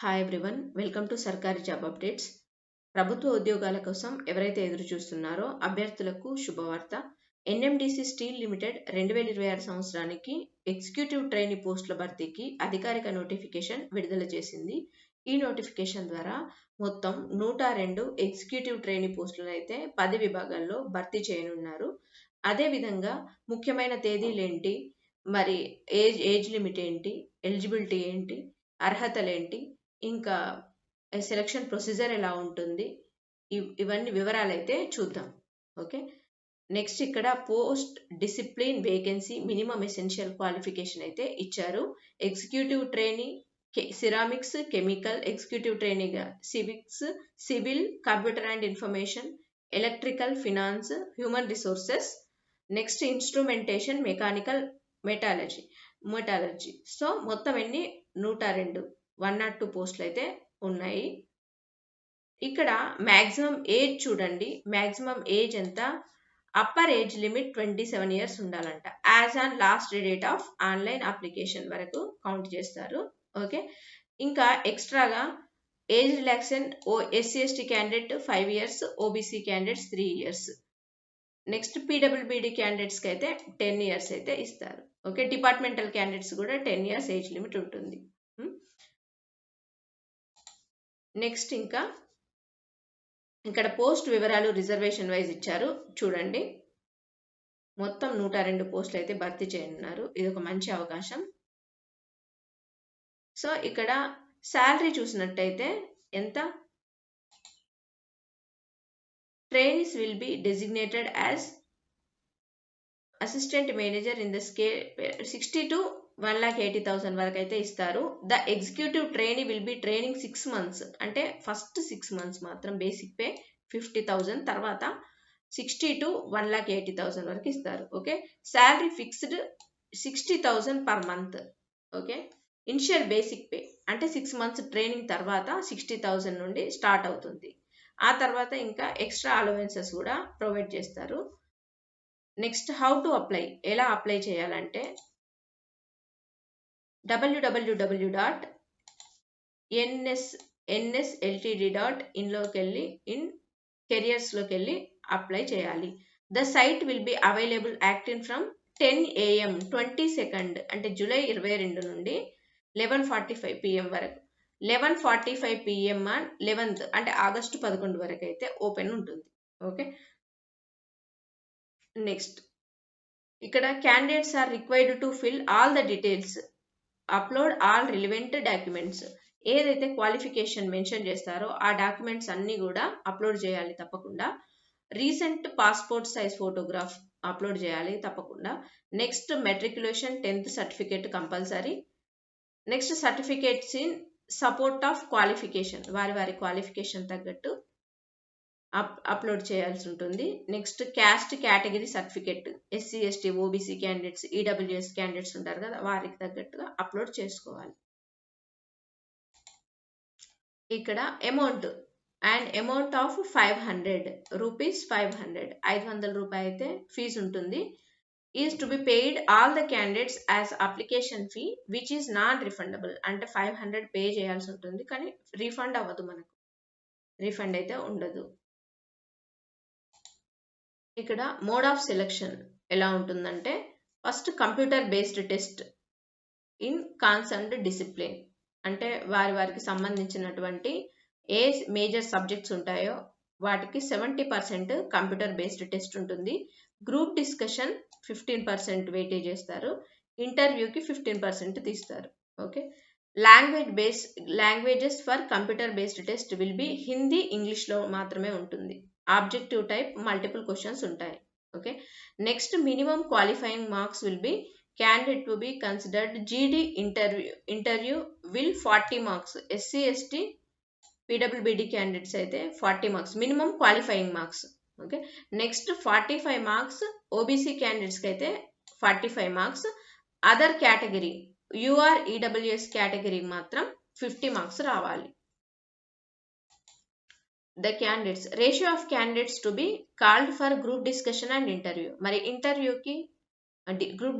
Hi everyone, welcome to సర్కారీ job updates. ప్రభుత్వ ఉద్యోగాల కోసం ఎవరైతే ఎదురు చూస్తున్నారో అభ్యర్థులకు శుభవార్త. ఎన్ఎండిసి స్టీల్ లిమిటెడ్ 2026 సంవత్సరానికి ఎగ్జిక్యూటివ్ ట్రైనీ పోస్టుల భర్తీకి అధికారిక నోటిఫికేషన్ విడుదల చేసింది. ఈ నోటిఫికేషన్ ద్వారా మొత్తం 102 ఎగ్జిక్యూటివ్ ట్రైనీ పోస్టులను అయితే 10 విభాగాల్లో భర్తీ చేయనున్నారు. అదేవిధంగా ముఖ్యమైన తేదీలేంటి, మరి ఏజ్ లిమిట్ ఏంటి, ఎలిజిబిలిటీ ఏంటి, అర్హతలేంటి, ఇంకా సెలక్షన్ ప్రొసీజర్ ఎలా ఉంటుంది, ఇవన్నీ వివరాలు అయితే చూద్దాం. ఓకే, నెక్స్ట్ ఇక్కడ post discipline vacancy minimum essential qualification అయితే ఇచ్చారు. Executive trainee ceramics, chemical, executive ట్రైనీగా civil, computer and information, electrical, finance, human resources, next instrumentation, mechanical, metallurgy. So మొత్తం ఎన్ని 102 పోస్టులు అయితే ఉన్నాయి. ఇక్కడ మ్యాక్సిమం ఏజ్ చూడండి, మ్యాక్సిమం ఏజ్ ఎంత, అప్పర్ ఏజ్ లిమిట్ 27 ఇయర్స్ ఉండాలంట. As on last date of online application వరకు కౌంట్ చేస్తారు. ఓకే, ఇంకా ఎక్స్ట్రాగా age relaxation SC/ST candidate 5 years, OBC candidates 3 years, next పీడబ్ల్యూబీడీ క్యాండిడేట్స్కి అయితే 10 ఇయర్స్ అయితే ఇస్తారు. ఓకే, డిపార్ట్మెంటల్ క్యాండిడేట్స్ కూడా 10 ఇయర్స్ ఏజ్ లిమిట్ ఉంటుంది. నెక్స్ట్ ఇంకా ఇక్కడ పోస్ట్ వివరాలు రిజర్వేషన్ వైజ్ ఇచ్చారు చూడండి. మొత్తం 102 పోస్టులు అయితే భర్తీ చేయనున్నారు. ఇది ఒక మంచి అవకాశం. సో ఇక్కడ శాలరీ చూసినట్టయితే ఎంత, trainees will be designated as assistant manager in the scale 60 to 1,80,000 వరకు అయితే ఇస్తారు. The executive trainee will be training 6 months, అంటే ఫస్ట్ 6 months మాత్రం బేసిక్ పే 50,000, తర్వాత 60 to 1,80,000 వరకు ఇస్తారు. Okay, salary fixed 60,000 per month. Okay, initial basic pay అంటే 6 months training తర్వాత 60,000 నుండి స్టార్ట్ అవుతుంది. ఆ తర్వాత ఇంకా ఎక్స్ట్రా అలవెన్సెస్ కూడా ప్రొవైడ్ చేస్తారు. నెక్స్ట్ హౌ టు అప్లై, ఎలా అప్లై చేయాలంటే www.nsltd.in లోకి వెళ్ళి కెరియర్స్ లోకి వెళ్ళి అప్లై చేయాలి. The site will be available active from 10 AM 22nd అంటే జూలై 22 నుండి 11:45 PM వరకు. 11:45 PM 11th అంటే ఆగస్టు 11 వరకు అయితే ఓపెన్ ఉంటుంది. ఓకే, నెక్స్ట్ ఇక్కడ candidates are required to fill all the details, upload all relevant documents. ఏదైతే క్వాలిఫికేషన్ మెన్షన్ చేస్తారో ఆ డాక్యుమెంట్స్ అన్ని కూడా అప్లోడ్ చేయాలి తప్పకుండా. Recent passport size photograph upload చేయాలి తప్పకుండా. Next matriculation 10th certificate compulsory. Next certificates in support of qualification, వారి క్వాలిఫికేషన్ తగ్గట్టు అప్లోడ్ చేయాల్సి ఉంటుంది. Next caste category certificate, SC/ST, OBC candidates, EWS candidates ఉంటారు కదా, వారికి తగ్గట్టుగా అప్లోడ్ చేసుకోవాలి. ఇక్కడ అమౌంట్ ఆఫ్ 500 రూపీస్, 500 రూపాయలు అయితే ఫీజు ఉంటుంది. Is to be paid all the candidates as application fee which is non refundable. అంటే 500 పే చేయాల్సి ఉంటుంది, కానీ రీఫండ్ అవ్వదు, మనకు రీఫండ్ అయితే ఉండదు. ఇక్కడ మోడ్ ఆఫ్ సెలెక్షన్ ఎలా ఉంటుందంటే first computer based test in concerned discipline, అంటే వారికి సంబంధించినటువంటి ఏ మేజర్ సబ్జెక్ట్స్ ఉంటాయో వాటికి 70% కంప్యూటర్ బేస్డ్ టెస్ట్ ఉంటుంది. గ్రూప్ డిస్కషన్ 15% వెయిటేజ్ చేస్తారు. ఇంటర్వ్యూకి 15% తీస్తారు. Okay, languages for computer based test will be Hindi, ఇంగ్లీష్లో మాత్రమే ఉంటుంది. ఆబ్జెక్టివ్ టైప్ మల్టిపుల్ క్వశ్చన్స్ ఉంటాయి. Okay, next minimum qualifying marks will be candidate to be considered GD interview will 40 marks, SC/ST PWBD candidates అయితే 40 marks minimum qualifying marks. Okay, next 45 marks OBC candidates కి అయితే 45 marks. Other category UR EWS category మాత్రం 50 marks రావాలి. The candidates ratio of candidates to be called for group discussion and interview. మరి ఇంటర్వ్యూకి group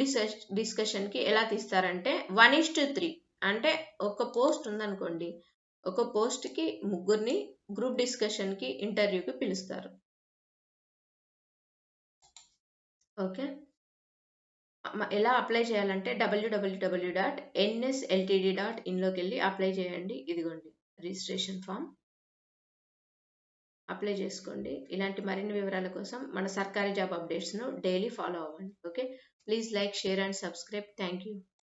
discussion కి ఎలా తీస్తారంటే 1:3, అంటే ఒక పోస్ట్ ఉందనుకోండి ఒక పోస్ట్కి ముగ్గురిని గ్రూప్ డిస్కషన్కి ఇంటర్వ్యూకి పిలుస్తారు. ఓకే, ఎలా అప్లై చేయాలంటే www.nsltd.in వెళ్ళి అప్లై చేయండి. ఇదిగోండి రిజిస్ట్రేషన్ ఫామ్, అప్లై చేసుకోండి. ఇలాంటి మరిన్ని వివరాల కోసం మన సర్కారీ జాబ్ అప్డేట్స్ను డైలీ ఫాలో అవ్వండి. Okay, please like, share and subscribe. Thank you.